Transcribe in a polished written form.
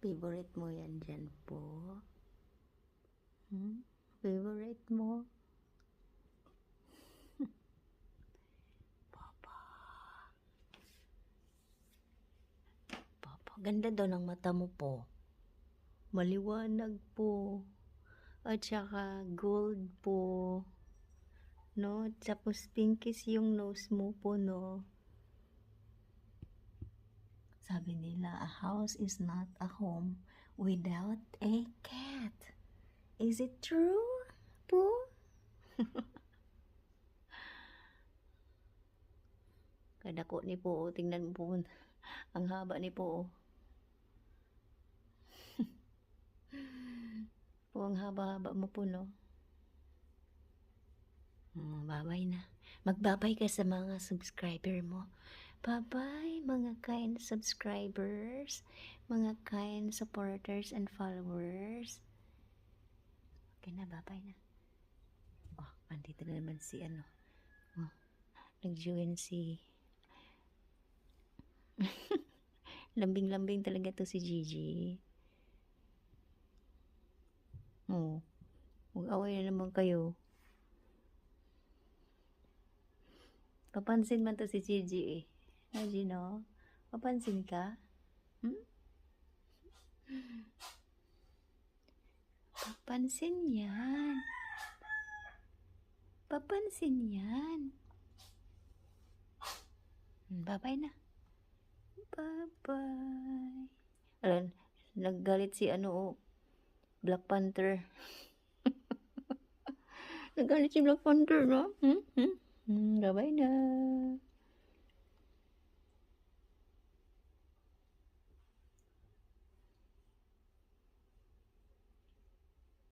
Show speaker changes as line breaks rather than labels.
Favorite mo yan dyan po? Favorite mo? Papa. Papa, ganda daw ng mata mo po. Maliwanag po. At saka gold po. No? Tapos pinkies yung nose mo po, no? Sabi nila, a house is not a home without a cat. Is it true po? Kadako ni po, tingnan mo po. Ang haba ni po. Po, ang haba-haba mo po, no? Babay na. Magbabay ka sa mga subscriber mo. Bye-bye, mga kind subscribers, mga kind supporters and followers. Okay na, bye-bye na. Oh, andito na naman si ano. Oh, nag-join si... Lambing-lambing talaga to si Gigi. Oh, mag-away na naman kayo. Papansin man to si Gigi eh. Na, Gino? Papansin ka? Papansin yan. Papansin yan. Bye-bye na. Bye-bye. Alam, naggalit si ano, Black Panther. Naggalit si Black Panther, no? Bye-bye na.